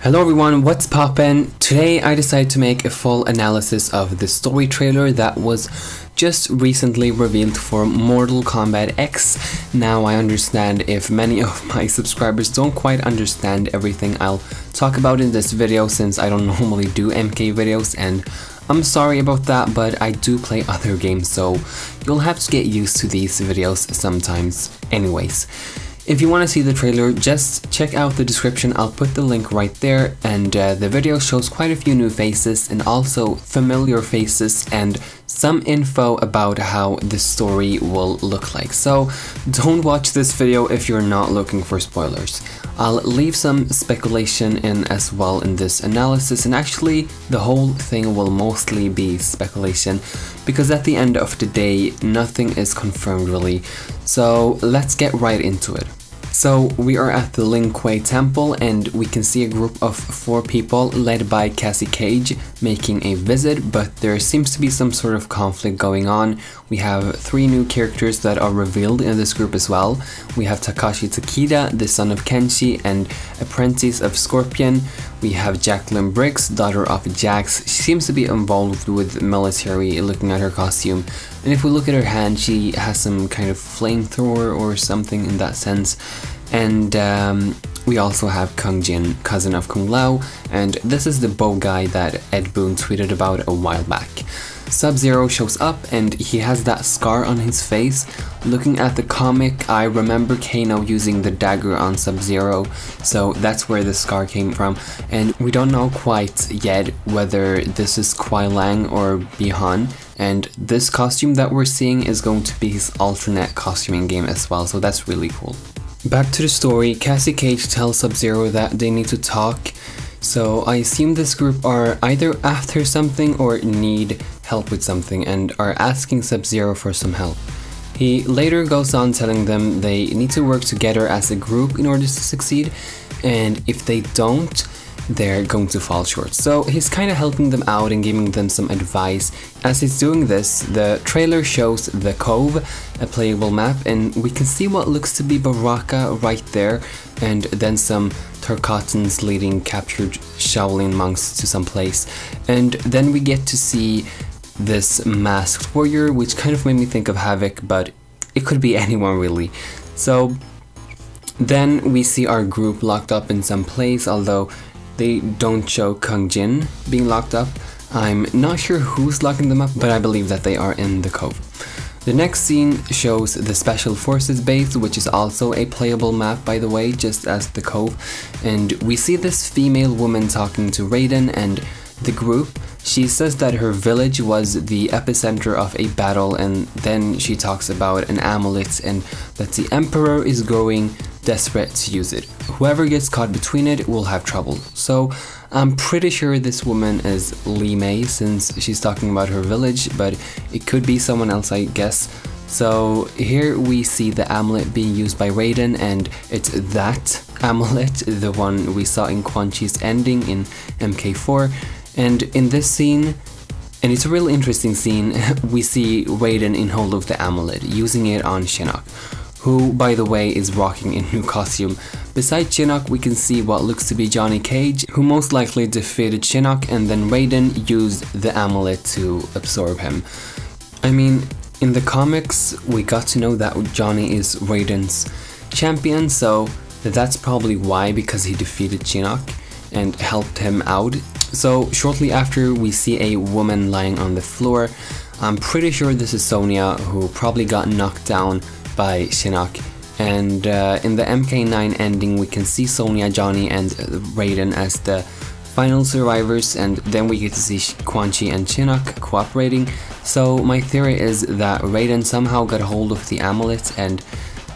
Hello everyone, what's poppin'? Today I decided to make a full analysis of the story trailer that was just recently revealed for Mortal Kombat X. Now I understand if many of my subscribers don't quite understand everything I'll talk about in this video, since I don't normally do MK videos, and I'm sorry about that, but I do play other games, so you'll have to get used to these videos sometimes. Anyways, if you want to see the trailer, just check out the description. I'll put the link right there, and the video shows quite a few new faces and also familiar faces and some info about how the story will look like. So don't watch this video if you're not looking for spoilers. I'll leave some speculation in as well in this analysis, and actually the whole thing will mostly be speculation because at the end of the day nothing is confirmed really. So let's get right into it. So we are at the Lin Kuei temple and we can see a group of 4 people led by Cassie Cage making a visit, but there seems to be some sort of conflict going on. We have 3 new characters that are revealed in this group as well. We have Takashi Takeda, the son of Kenshi and apprentice of Scorpion. We have Jacqueline Briggs, daughter of Jax. She seems to be involved with military, looking at her costume. And if we look at her hand, she has some kind of flamethrower or something in that sense. And we also have Kung Jin, cousin of Kung Lao, and this is the bow guy that Ed Boon tweeted about a while back. Sub-Zero shows up and he has that scar on his face. Looking at the comic, I remember Kano using the dagger on Sub-Zero, so that's where the scar came from. And we don't know quite yet whether this is Kuai Lang or Bi-Han, and this costume that we're seeing is going to be his alternate costuming game as well, so that's really cool. Back to the story, Cassie Cage tells Sub-Zero that they need to talk. So I assume this group are either after something or need help with something and are asking Sub-Zero for some help. He later goes on telling them they need to work together as a group in order to succeed, and if they don't, they're going to fall short. So he's kind of helping them out and giving them some advice. As he's doing this, the trailer shows the Cove, a playable map, and we can see what looks to be Baraka right there, and then some Tarkatans leading captured Shaolin monks to some place. And then we get to see this masked warrior, which kind of made me think of Havoc, but it could be anyone really. So then we see our group locked up in some place, although they don't show Kung Jin being locked up. I'm not sure who's locking them up, but I believe that they are in the Cove. The next scene shows the Special Forces base, which is also a playable map by the way, just as the Cove. And we see this female woman talking to Raiden and the group. She says that her village was the epicenter of a battle, and then she talks about an amulet and that the Emperor is growing desperate to use it. Whoever gets caught between it will have trouble. So I'm pretty sure this woman is Li Mei, since she's talking about her village, but it could be someone else, I guess. So here we see the amulet being used by Raiden, and it's that amulet, the one we saw in Quan Chi's ending in MK4. And in this scene, and it's a really interesting scene, we see Raiden in hold of the amulet, using it on Shinnok, who by the way is rocking a new costume. Besides Shinnok, we can see what looks to be Johnny Cage, who most likely defeated Shinnok, and then Raiden used the amulet to absorb him. I mean, in the comics we got to know that Johnny is Raiden's champion, so that's probably why, because he defeated Shinnok and helped him out. So shortly after we see a woman lying on the floor. I'm pretty sure this is Sonya, who probably got knocked down by Shinnok. And in the MK9 ending we can see Sonya, Johnny and Raiden as the final survivors, and then we get to see Quan Chi and Shinnok cooperating. So my theory is that Raiden somehow got hold of the amulet and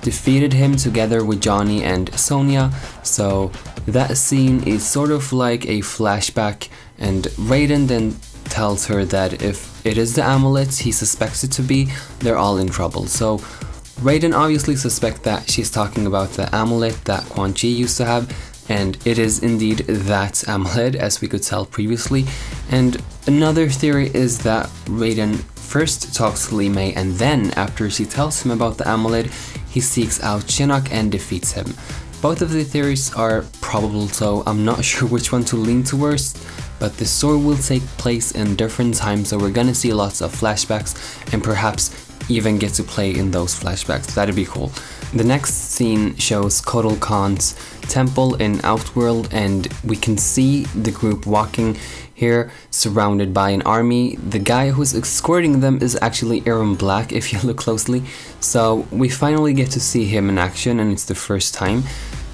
defeated him together with Johnny and Sonya. So that scene is sort of like a flashback, and Raiden then tells her that if it is the amulet he suspects it to be, they're all in trouble. So Raiden obviously suspects that she's talking about the amulet that Quan Chi used to have, and it is indeed that amulet, as we could tell previously. And another theory is that Raiden first talks to Li Mei, and then after she tells him about the amulet, he seeks out Shinnok and defeats him. Both of the theories are probable, so I'm not sure which one to lean towards, but the story will take place in different times, so we're gonna see lots of flashbacks and perhaps even get to play in those flashbacks. That'd be cool. The next scene shows Kotal Khan's temple in Outworld, and we can see the group walking here surrounded by an army. The guy who's escorting them is actually Erron Black if you look closely, so we finally get to see him in action, and it's the first time.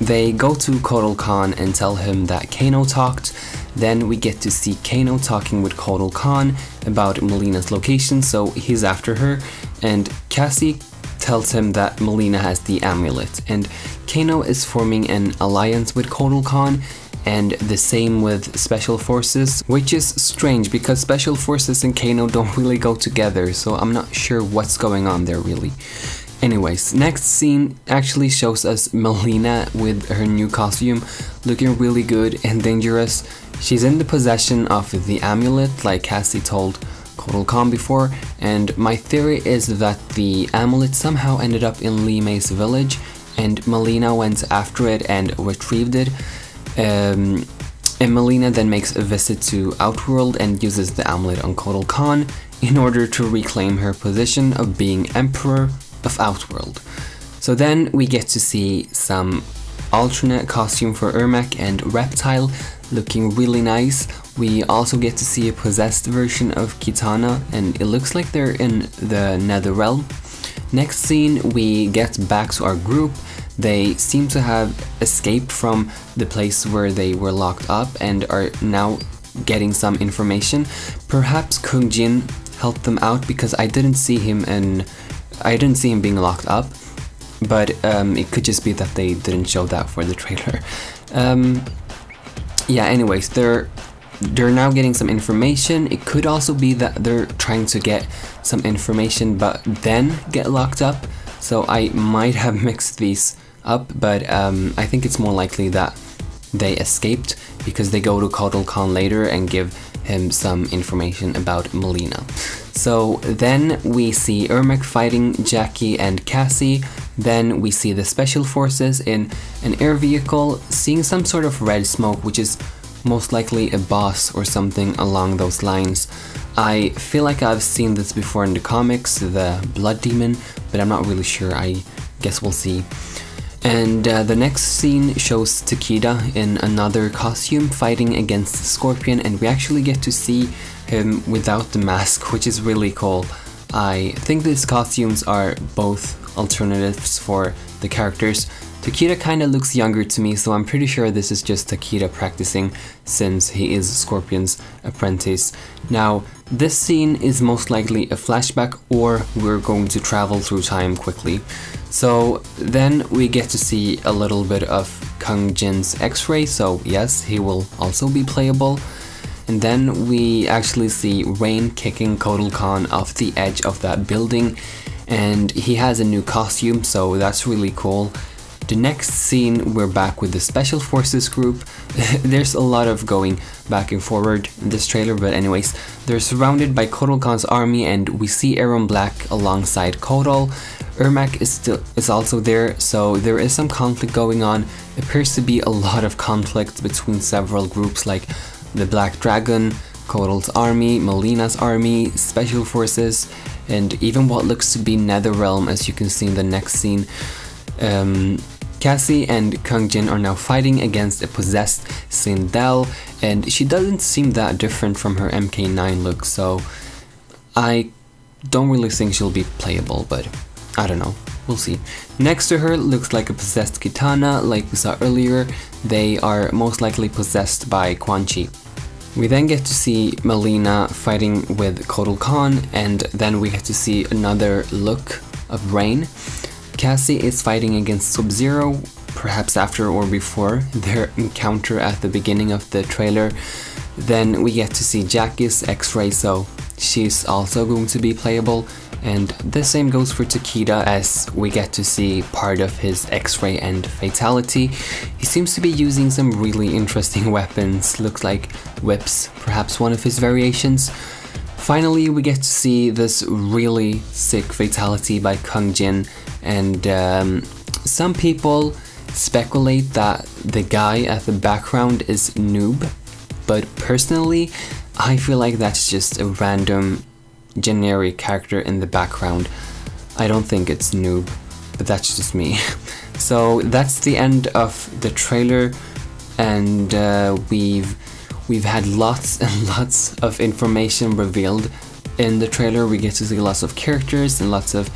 They go to Kotal Khan and tell him that Kano talked. Then we get to see Kano talking with Kotal Khan about Mileena's location, so he's after her, and Cassie tells him that Mileena has the amulet, and Kano is forming an alliance with Kotal Khan, and the same with Special Forces, which is strange because Special Forces and Kano don't really go together, so I'm not sure what's going on there really. Anyways, next scene actually shows us Mileena with her new costume, looking really good and dangerous. She's in the possession of the amulet, like Cassie told Kotal Khan before, and my theory is that the amulet somehow ended up in Li Mei's village, and Mileena went after it and retrieved it. And Mileena then makes a visit to Outworld and uses the amulet on Kotal Khan in order to reclaim her position of being Emperor of Outworld. So then we get to see some alternate costume for Ermac and Reptile, looking really nice. We also get to see a possessed version of Kitana, and it looks like they're in the Nether Realm. Next scene, we get back to our group. They seem to have escaped from the place where they were locked up and are now getting some information. Perhaps Kung Jin helped them out because I didn't see him being locked up, but it could just be that they didn't show that for the trailer. Yeah, anyways, they're now getting some information. It could also be that they're trying to get some information but then get locked up, so I might have mixed these up, but I think it's more likely that they escaped because they go to Kotal Khan later and give him some information about Mileena. So then we see Ermac fighting Jackie and Cassie. Then we see the Special Forces in an air vehicle, seeing some sort of red smoke, which is most likely a boss or something along those lines. I feel like I've seen this before in the comics, the Blood Demon, but I'm not really sure. I guess we'll see. And the next scene shows Takeda in another costume fighting against Scorpion, and we actually get to see him without the mask, which is really cool. I think these costumes are both alternatives for the characters. Takeda kinda looks younger to me, so I'm pretty sure this is just Takeda practicing since he is Scorpion's apprentice. Now, this scene is most likely a flashback, or we're going to travel through time quickly. So then we get to see a little bit of Kung Jin's X-ray, so yes, he will also be playable. And then we actually see Rain kicking Kotal Khan off the edge of that building, and he has a new costume, so that's really cool. The next scene, we're back with the Special Forces group. There's a lot of going back and forward in this trailer, but anyways, they're surrounded by Kotal Khan's army, and we see Erron Black alongside Kotal. Ermac is also there, so there is some conflict going on. It appears to be a lot of conflict between several groups like the Black Dragon, Kotal's army, Mileena's army, Special Forces, and even what looks to be Netherrealm, as you can see in the next scene. Cassie and Kung Jin are now fighting against a possessed Sindel, and she doesn't seem that different from her MK9 look, so I don't really think she'll be playable, but I don't know, we'll see. Next to her looks like a possessed Kitana, like we saw earlier. They are most likely possessed by Quan Chi. We then get to see Mileena fighting with Kotal Khan, and then we get to see another look of Rain. Cassie is fighting against Sub-Zero, perhaps after or before their encounter at the beginning of the trailer. Then we get to see Jackie's X-Ray, so she's also going to be playable. And the same goes for Takeda, as we get to see part of his X-Ray and Fatality. He seems to be using some really interesting weapons, looks like whips, perhaps one of his variations. Finally, we get to see this really sick Fatality by Kung Jin, and some people speculate that the guy at the background is Noob, but personally, I feel like that's just a random generic character in the background. I don't think it's Noob, but that's just me. So that's the end of the trailer, and we've had lots and lots of information revealed in the trailer. We get to see lots of characters and lots of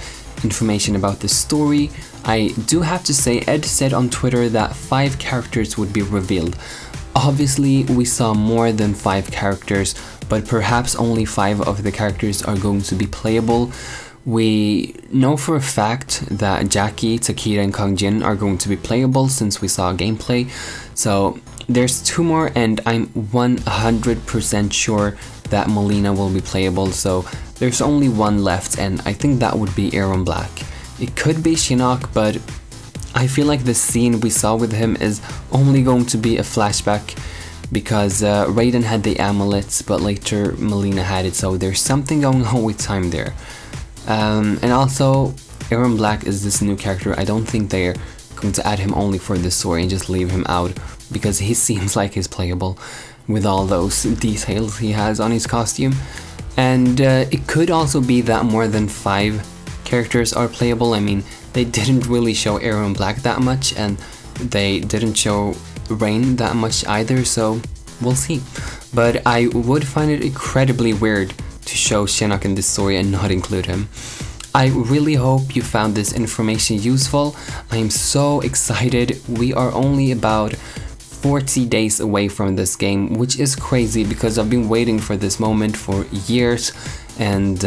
information about the story. I do have to say, Ed said on Twitter that 5 characters would be revealed. Obviously, we saw more than 5 characters, but perhaps only 5 of the characters are going to be playable. We know for a fact that Jackie, Takeda, and Kong Jin are going to be playable since we saw gameplay. So there's 2 more, and I'm 100% sure that Mileena will be playable. So there's only 1 left, and I think that would be Erron Black. It could be Shinnok, but I feel like the scene we saw with him is only going to be a flashback, because Raiden had the Amulet, but later Mileena had it, so there's something going on with time there. And also, Erron Black is this new character. I don't think they're going to add him only for this story and just leave him out, because he seems like he's playable with all those details he has on his costume. And it could also be that more than 5 characters are playable. I mean, they didn't really show Erron Black that much, and they didn't show Rain that much either, so we'll see. But I would find it incredibly weird to show Shinnok in this story and not include him. I really hope you found this information useful. I am so excited. We are only about 40 days away from this game, which is crazy because I've been waiting for this moment for years. And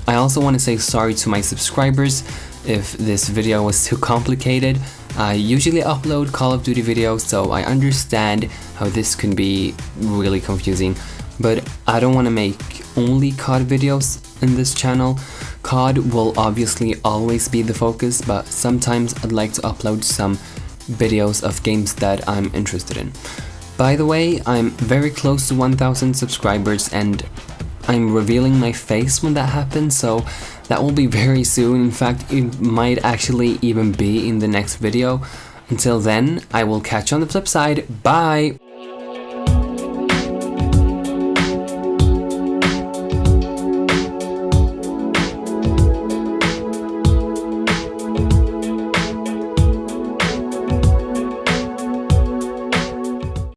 I also want to say sorry to my subscribers if this video was too complicated. I usually upload Call of Duty videos, so I understand how this can be really confusing, but I don't want to make only COD videos in this channel. COD will obviously always be the focus, but sometimes I'd like to upload some videos of games that I'm interested in. By the way, I'm very close to 1,000 subscribers, and I'm revealing my face when that happens, so that will be very soon. In fact, it might actually even be in the next video. Until then, I will catch you on the flip side. Bye!